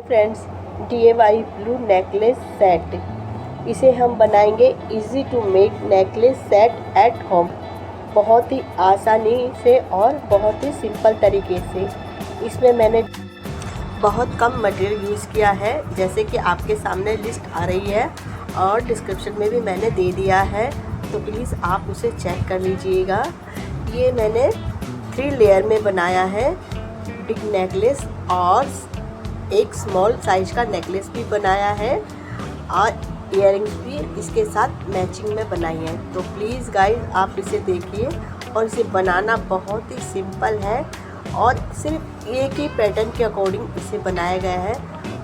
Friends, DIY blue necklace set, इसे हम बनाएंगे easy to make necklace set at home, बहुत ही आसानी से और बहुत ही सिंपल तरीके से। इसमें मैंने बहुत कम मटेरियल यूज़ किया है, जैसे कि आपके सामने लिस्ट आ रही है और डिस्क्रिप्शन में भी मैंने दे दिया है, तो प्लीज़ आप उसे चेक कर लीजिएगा। ये मैंने 3 लेयर में बनाया है बिग नेकलेस और एक स्मॉल साइज का नेकलेस भी बनाया है और इयररिंग्स भी इसके साथ मैचिंग में बनाई है। तो प्लीज़ गाइस आप इसे देखिए, और इसे बनाना बहुत ही सिंपल है और सिर्फ एक ही पैटर्न के अकॉर्डिंग इसे बनाया गया है।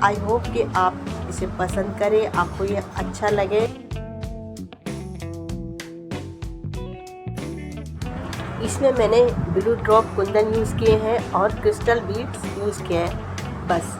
आई होप कि आप इसे पसंद करें, आपको ये अच्छा लगे। इसमें मैंने ब्लू ड्रॉप कुंदन यूज़ किए हैं और क्रिस्टल बीड्स यूज़ किए हैं बस।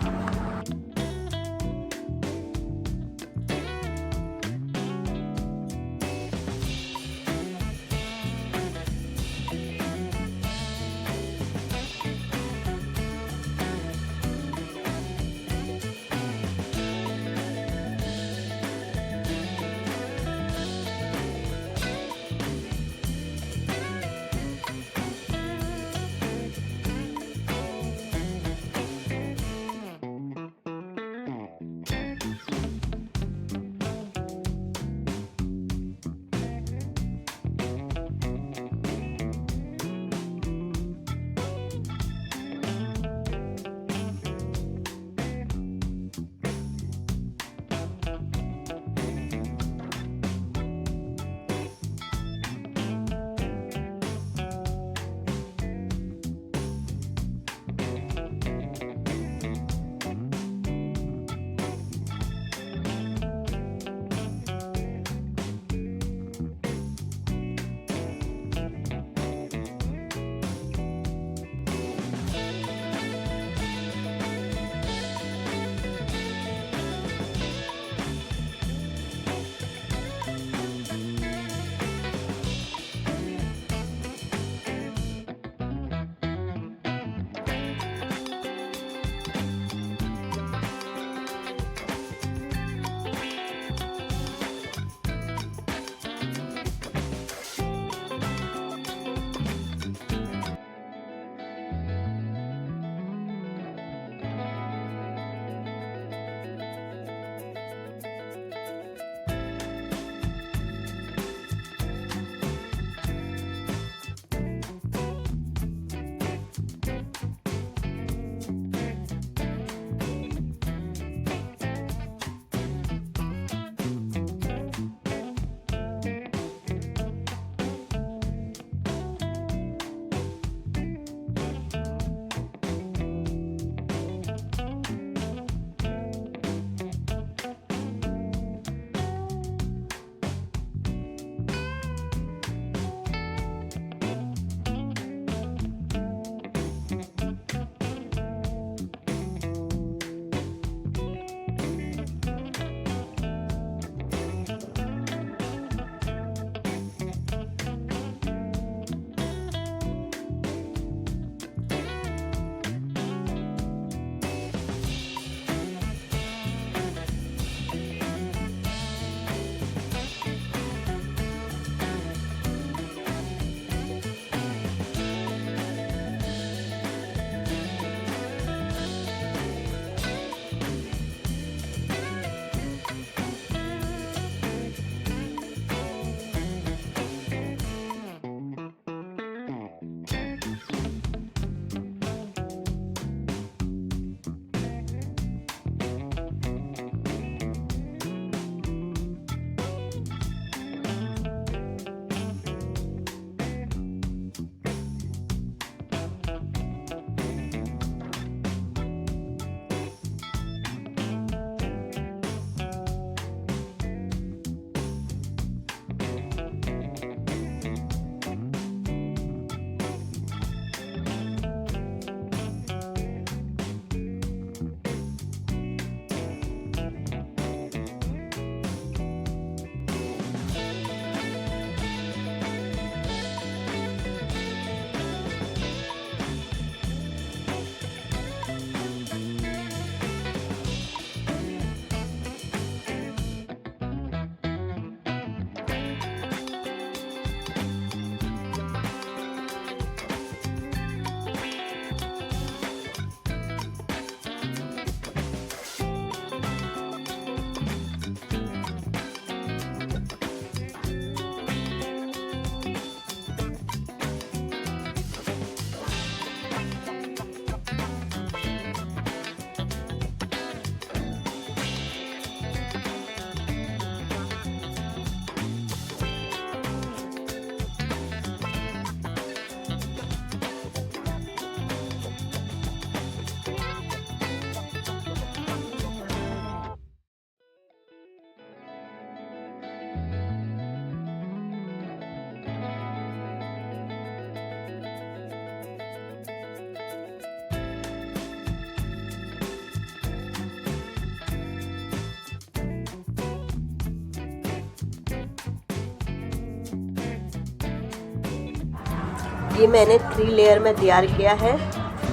ये मैंने 3 लेयर में तैयार किया है।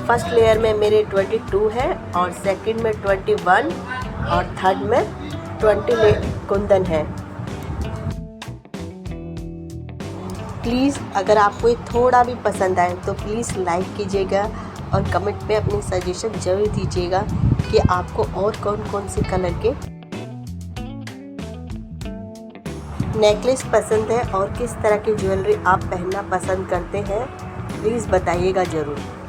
फर्स्ट लेयर में मेरे 22 है और सेकंड में 21 और थर्ड में 20 कुंदन है। प्लीज़ अगर आपको ये थोड़ा भी पसंद आए तो प्लीज़ लाइक कीजिएगा और कमेंट में अपनी सजेशन ज़रूर दीजिएगा कि आपको और कौन कौन से कलर के नेकलेस पसंद है और किस तरह की ज्वेलरी आप पहनना पसंद करते हैं, प्लीज़ बताइएगा ज़रूर।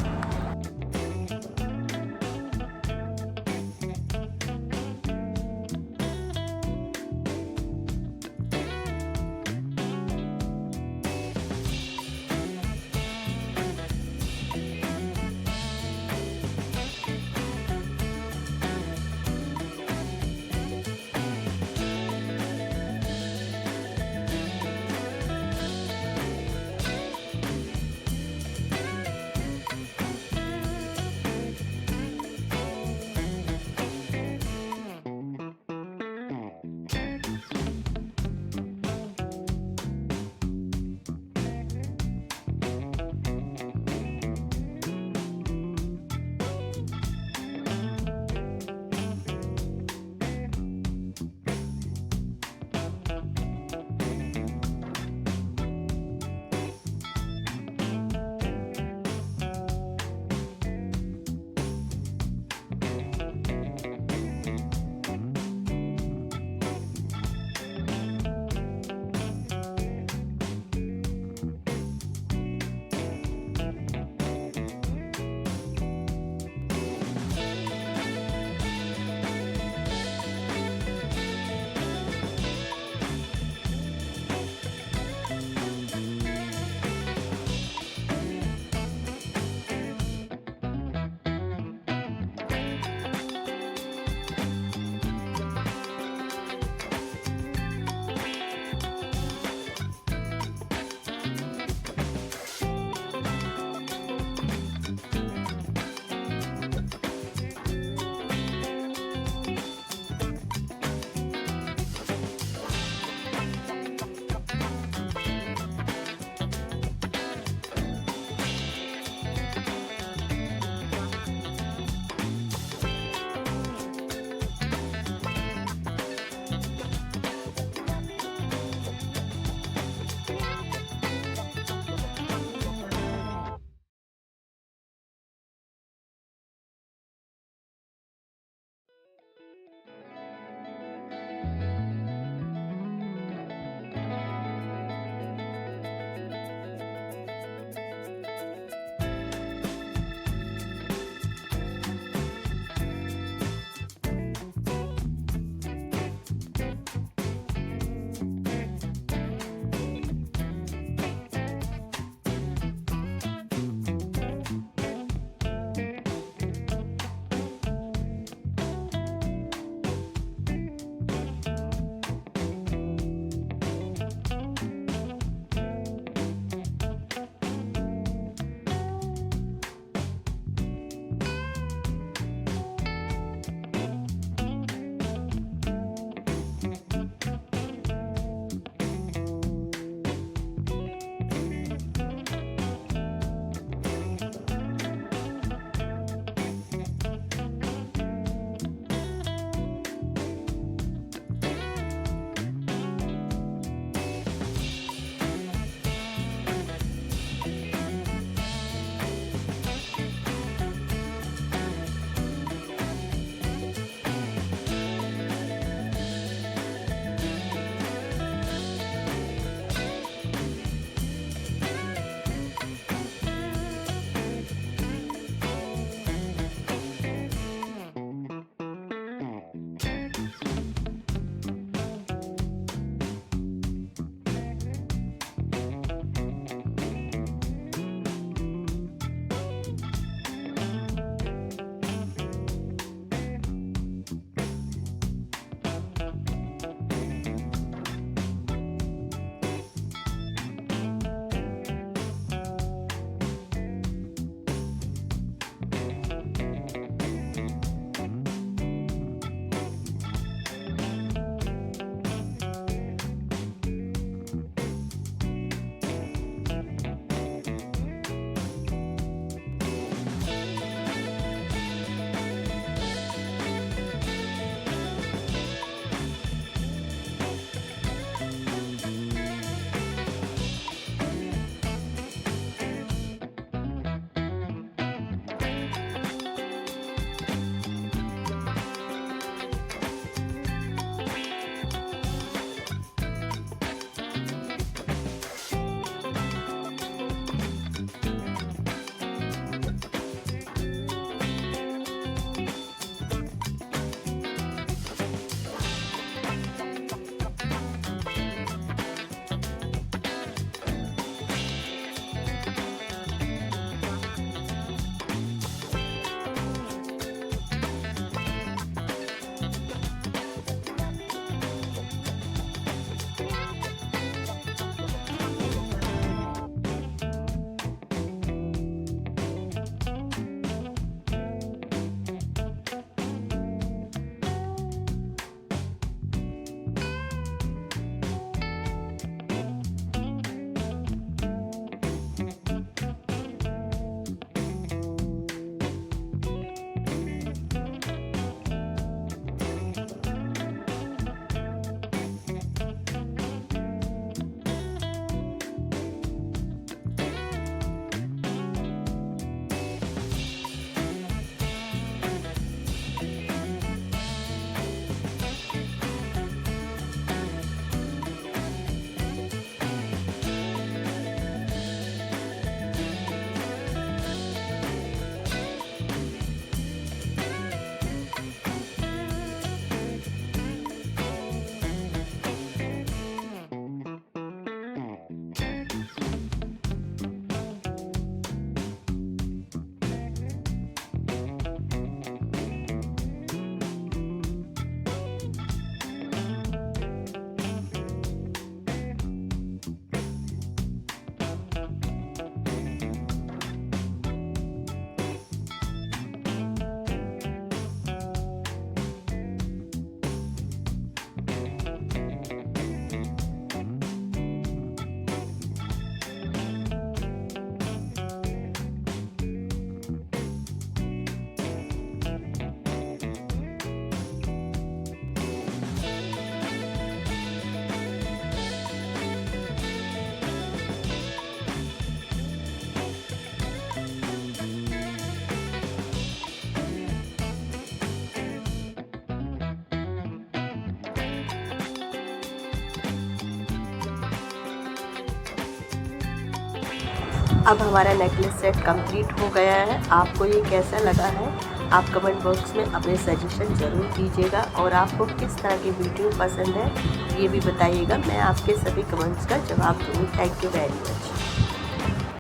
अब हमारा नेकलेस सेट कंप्लीट हो गया है। आपको ये कैसा लगा है आप कमेंट बॉक्स में अपने सजेशन ज़रूर दीजिएगा और आपको किस तरह की वीडियो पसंद है ये भी बताइएगा। मैं आपके सभी कमेंट्स का जवाब दूँगी। Thank you very much.